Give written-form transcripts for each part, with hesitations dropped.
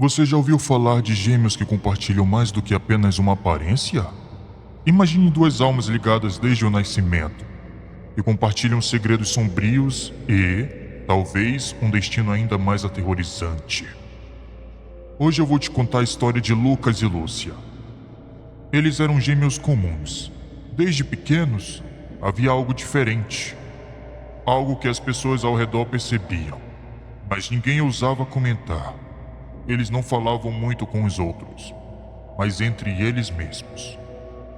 Você já ouviu falar de gêmeos que compartilham mais do que apenas uma aparência? Imagine duas almas ligadas desde o nascimento, que compartilham segredos sombrios e, talvez, um destino ainda mais aterrorizante. Hoje eu vou te contar a história de Lucas e Lúcia. Eles eram gêmeos comuns. Desde pequenos, havia algo diferente. Algo que as pessoas ao redor percebiam, mas ninguém ousava comentar. Eles não falavam muito com os outros, mas entre eles mesmos.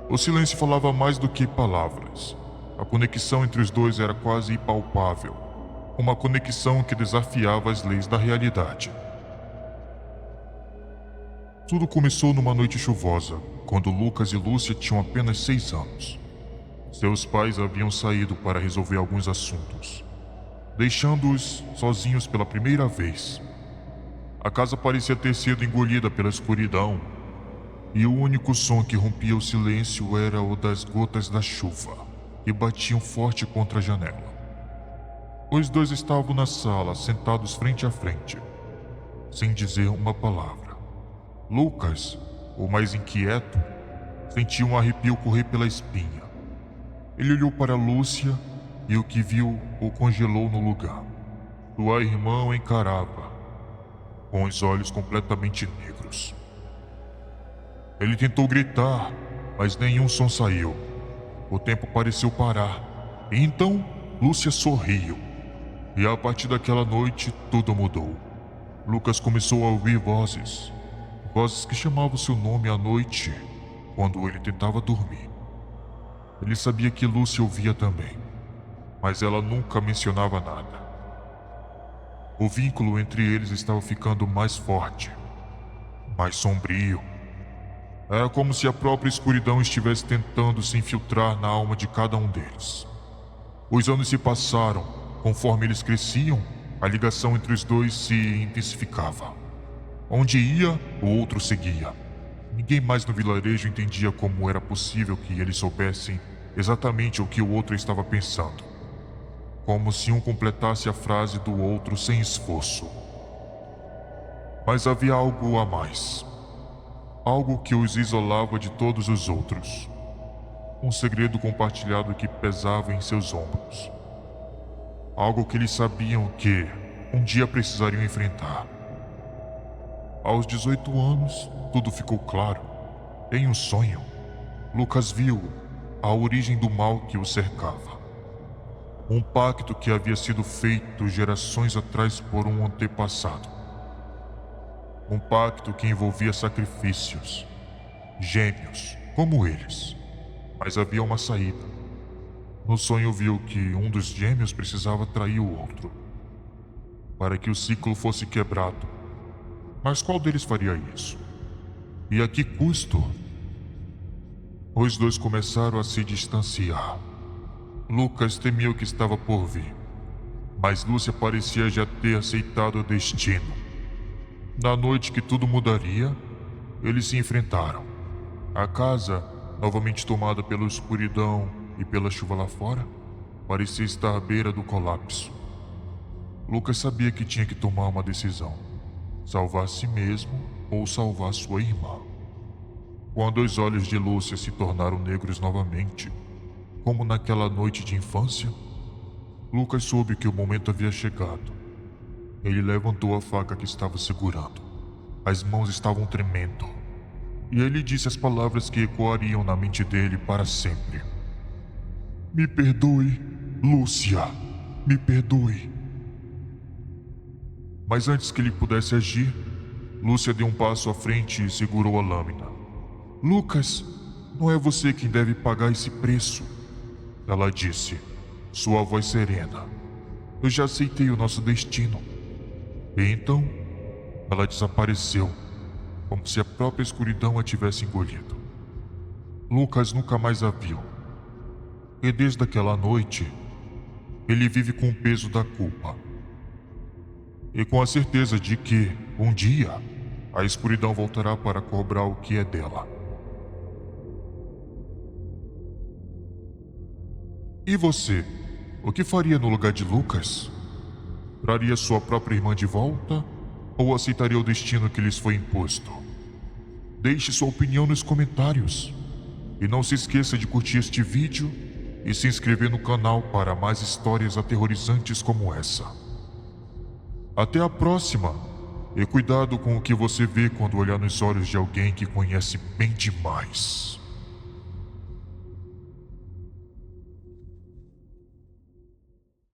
O silêncio falava mais do que palavras. A conexão entre os dois era quase impalpável. Uma conexão que desafiava as leis da realidade. Tudo começou numa noite chuvosa, quando Lucas e Lúcia tinham apenas 6 anos. Seus pais haviam saído para resolver alguns assuntos, deixando-os sozinhos pela primeira vez. A casa parecia ter sido engolida pela escuridão, e o único som que rompia o silêncio era o das gotas da chuva, que batiam forte contra a janela. Os dois estavam na sala, sentados frente a frente, sem dizer uma palavra. Lucas, o mais inquieto, sentiu um arrepio correr pela espinha. Ele olhou para Lúcia e o que viu o congelou no lugar. Sua irmã o encarava, com os olhos completamente negros. Ele tentou gritar, mas nenhum som saiu. O tempo pareceu parar. E então, Lúcia sorriu. E a partir daquela noite, tudo mudou. Lucas começou a ouvir vozes. Vozes que chamavam seu nome à noite, quando ele tentava dormir. Ele sabia que Lúcia ouvia também, mas ela nunca mencionava nada. O vínculo entre eles estava ficando mais forte, mais sombrio. Era como se a própria escuridão estivesse tentando se infiltrar na alma de cada um deles. Os anos se passaram. Conforme eles cresciam, a ligação entre os dois se intensificava. Onde ia, o outro seguia. Ninguém mais no vilarejo entendia como era possível que eles soubessem exatamente o que o outro estava pensando. Como se um completasse a frase do outro sem esforço. Mas havia algo a mais. Algo que os isolava de todos os outros. Um segredo compartilhado que pesava em seus ombros. Algo que eles sabiam que um dia precisariam enfrentar. Aos 18 anos, tudo ficou claro. Em um sonho, Lucas viu a origem do mal que o cercava. Um pacto que havia sido feito gerações atrás por um antepassado. Um pacto que envolvia sacrifícios. Gêmeos, como eles. Mas havia uma saída. No sonho viu que um dos gêmeos precisava trair o outro, para que o ciclo fosse quebrado. Mas qual deles faria isso? E a que custo? Os dois começaram a se distanciar. Lucas temia o que estava por vir, mas Lúcia parecia já ter aceitado o destino. Na noite que tudo mudaria, eles se enfrentaram. A casa, novamente tomada pela escuridão e pela chuva lá fora, parecia estar à beira do colapso. Lucas sabia que tinha que tomar uma decisão: salvar a si mesmo ou salvar sua irmã. Quando os olhos de Lúcia se tornaram negros novamente, como naquela noite de infância, Lucas soube que o momento havia chegado. Ele levantou a faca que estava segurando. As mãos estavam tremendo. E ele disse as palavras que ecoariam na mente dele para sempre. Me perdoe, Lúcia. Me perdoe. Mas antes que ele pudesse agir, Lúcia deu um passo à frente e segurou a lâmina. Lucas, não é você quem deve pagar esse preço, ela disse, sua voz serena. Eu já aceitei o nosso destino. E então, ela desapareceu, como se a própria escuridão a tivesse engolido. Lucas nunca mais a viu. E desde aquela noite, ele vive com o peso da culpa. E com a certeza de que, um dia, a escuridão voltará para cobrar o que é dela. E você? O que faria no lugar de Lucas? Traria sua própria irmã de volta? ou aceitaria o destino que lhes foi imposto? Deixe sua opinião nos comentários. E não se esqueça de curtir este vídeo e se inscrever no canal para mais histórias aterrorizantes como essa. Até a próxima! E cuidado com o que você vê quando olhar nos olhos de alguém que conhece bem demais.